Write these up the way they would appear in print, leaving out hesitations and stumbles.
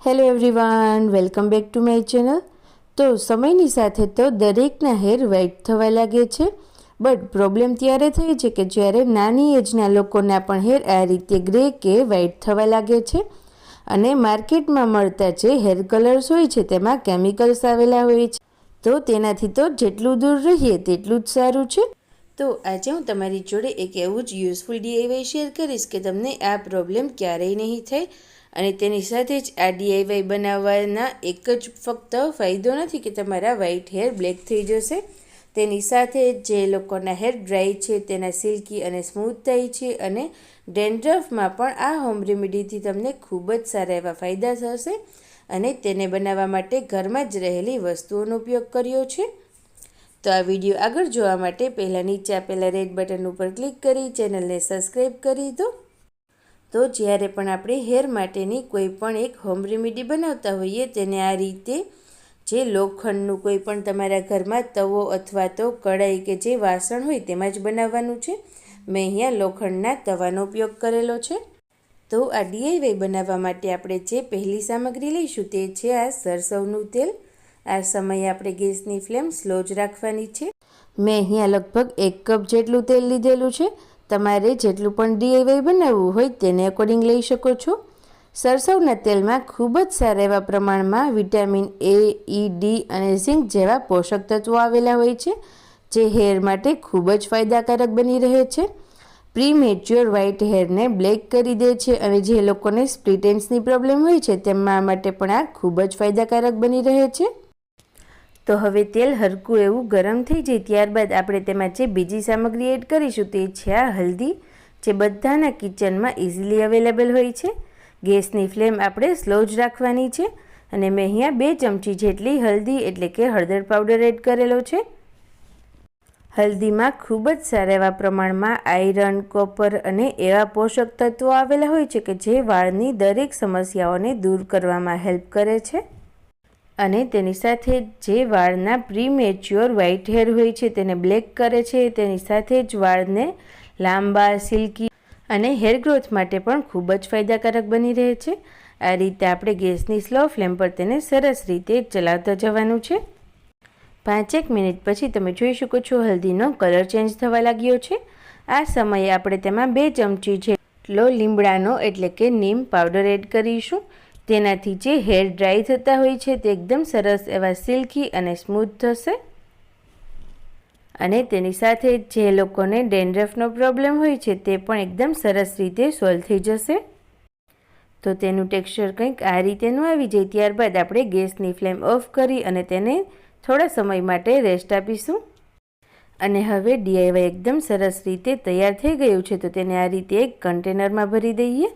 Hello everyone, welcome back to my channel. તો સમયની સાથે તો દરેકના હેર વ્હાઇટ થવા લાગે છે, બટ પ્રોબ્લેમ ત્યારે થાય છે કે જ્યારે નાની એજના લોકોના પણ હેર આ રીતે ગ્રે કે વ્હાઇટ થવા લાગે છે। અને માર્કેટમાં મળતા જે હેર કલર્સ હોય છે તેમાં કેમિકલ્સ આવેલા હોય છે, તો તેનાથી તો જેટલું દૂર રહીએ તેટલું જ સારું છે। તો આજે હું તમારી જોડે એક એવું જ યુઝફુલ DIY શેર કરીશ કે તમને આ પ્રોબ્લેમ ક્યારેય નહીં થાય। અને તેની સાથે જ આ DIY બનાવવાના એક જ ફક્ત ફાયદો નથી કે તમારા વ્હાઇટ હેર બ્લેક થઈ જશે, તેની સાથે જે લોકોના હેર ડ્રાય છે તેના સિલ્કી અને સ્મૂથ થાય છે, અને ડેન્ડ્રફમાં પણ આ હોમ રેમેડીથી તમને ખૂબ જ સારા એવા ફાયદા થશે। અને તેને બનાવવા માટે ઘરમાં જ રહેલી વસ્તુઓનો ઉપયોગ કર્યો છે। તો આ વિડીયો આગળ જોવા માટે પહેલાં નીચે આપેલા રેડ બટન ઉપર ક્લિક કરી ચેનલને સબસ્ક્રાઈબ કરી દો। તો જ્યારે પણ આપણે હેર માટેની કોઈ પણ એક હોમ રેમેડી બનાવતા હોઈએ તેને આ રીતે જે લોખંડનું કોઈ પણ તમારા ઘરમાં તવો અથવા તો કઢાઈ કે જે વાસણ હોય તેમાં જ બનાવવાનું છે। મેં અહીંયા લોખંડના તવાનો ઉપયોગ કરેલો છે। તો આ DIY બનાવવા માટે આપણે જે પહેલી સામગ્રી લઈશું તે છે આ સરસવનું તેલ। આ સમયે આપણે ગેસની ફ્લેમ સ્લો જ રાખવાની છે। મેં અહીંયા લગભગ 1 કપ જેટલું તેલ લીધેલું છે। તમારે જેટલું પણ DIY બનાવવું હોય તેને અકોર્ડિંગ લઈ શકો છો। સરસવના તેલમાં ખૂબ જ સારા એવા પ્રમાણમાં વિટામિન A, E, D અને ઝિંક જેવા પોષક તત્વો આવેલા હોય છે, જે હેર માટે ખૂબ જ ફાયદાકારક બની રહે છે। પ્રીમેચ્યોર વ્હાઇટ હેરને બ્લેક કરી દે છે, અને જે લોકોને સ્પ્લિટ એન્ડ્સની પ્રોબ્લેમ હોય છે તેમના માટે પણ આ ખૂબ જ ફાયદાકારક બની રહે છે। તો હવે તેલ હરકું એવું ગરમ થઈ જાય ત્યારબાદ આપણે તેમાં જે બીજી સામગ્રી એડ કરીશું તે છે આ હલ્દી, જે બધાના કિચનમાં ઇઝીલી અવેલેબલ હોય છે। ગેસની ફ્લેમ આપણે સ્લો જ રાખવાની છે, અને મેં અહીંયા 2 ચમચી જેટલી હલ્દી એટલે કે હળદર પાવડર એડ કરેલો છે। હલ્દીમાં ખૂબ જ સારા એવા પ્રમાણમાં આયરન, કોપર અને એવા પોષક તત્વો આવેલા હોય છે કે જે વાળની દરેક સમસ્યાઓને દૂર કરવામાં હેલ્પ કરે છે, અને તેની સાથે જે વાળના પ્રીમેચ્યોર વ્હાઇટ હેર હોય છે તેને બ્લેક કરે છે। તેની સાથે જ વાળને લાંબા, સિલ્કી અને હેર ગ્રોથ માટે પણ ખૂબ જ ફાયદાકારક બની રહે છે। આ રીતે આપણે ગેસની સ્લો ફ્લેમ પર તેને સરસ રીતે ચલાવતા જવાનું છે। 5 મિનિટ પછી તમે જોઈ શકો છો હલ્દીનો કલર ચેન્જ થવા લાગ્યો છે। આ સમયે આપણે તેમાં 2 ચમચી જેટલો લીમડાનો એટલે કે નીમ પાવડર એડ કરીશું। તેનાથી જે હેર ડ્રાય થતા હોય છે તે એકદમ સરસ એવા સિલ્કી અને સ્મૂથ થશે, અને તેની સાથે જે લોકોને ડેન્ડ્રફનો પ્રોબ્લેમ હોય છે તે પણ એકદમ સરસ રીતે સોલ્વ થઈ જશે। તો તેનું ટેક્સચર કંઈક આ રીતેનું આવી જાય ત્યારબાદ આપણે ગેસની ફ્લેમ ઓફ કરી અને તેને થોડા સમય માટે રેસ્ટ આપીશું। અને હવે DIY એકદમ સરસ રીતે તૈયાર થઈ ગયું છે, તો તેને આ રીતે એક કન્ટેનરમાં ભરી દઈએ।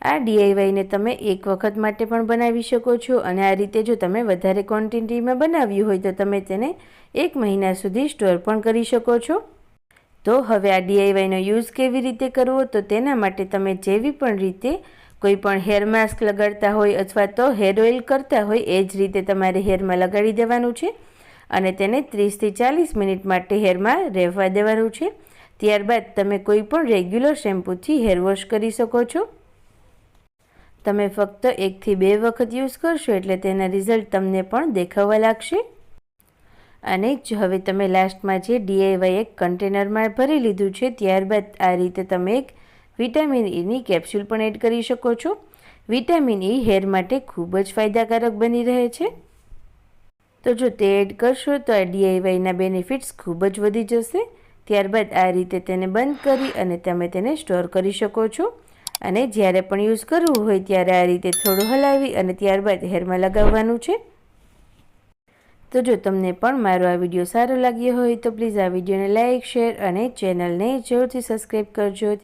આ DIYને તમે એક વખત માટે પણ બનાવી શકો છો, અને આ રીતે જો તમે વધારે ક્વોન્ટિટીમાં બનાવ્યું હોય તો તમે તેને 1 મહિના સુધી સ્ટોર પણ કરી શકો છો। તો હવે આ DIYનો યુઝ કેવી રીતે કરવો, તો તેના માટે તમે જેવી પણ રીતે કોઈ પણ હેર માસ્ક લગાડતા હોય અથવા તો હેર ઓઇલ કરતા હોય એ જ રીતે તમારે હેરમાં લગાડી દેવાનું છે, અને તેને 30 થી 40 મિનિટ માટે હેરમાં રહેવા દેવાનું છે। ત્યારબાદ તમે કોઈ પણ રેગ્યુલર શેમ્પૂથી હેર વોશ કરી શકો છો। તમે ફક્ત 1 થી 2 વખત યુઝ કરશો એટલે તેના રિઝલ્ટ તમને પણ દેખાવા લાગશે। અને હવે તમે લાસ્ટમાં જે DIY એક કન્ટેનરમાં ભરી લીધું છે ત્યારબાદ આ રીતે તમે એક વિટામિન Eની કેપ્સ્યુલ પણ એડ કરી શકો છો। વિટામિન E હેર માટે ખૂબ જ ફાયદાકારક બની રહે છે, તો જો તે એડ કરશો તો આ DIYના બેનિફિટ્સ ખૂબ જ વધી જશે। ત્યારબાદ આ રીતે તેને બંધ કરી અને તમે તેને સ્ટોર કરી શકો છો, અને જ્યારે પણ યુઝ કરવું હોય ત્યારે આ રીતે થોડું હલાવી અને ત્યારબાદ હેરમાં લગાવવાનું છે। તો જો તમને પણ મારો આ વિડીયો સારો લાગ્યો હોય તો પ્લીઝ આ વિડીયોને લાઇક, શેર અને ચેનલને જરૂરથી સબસ્ક્રાઈબ કરજો।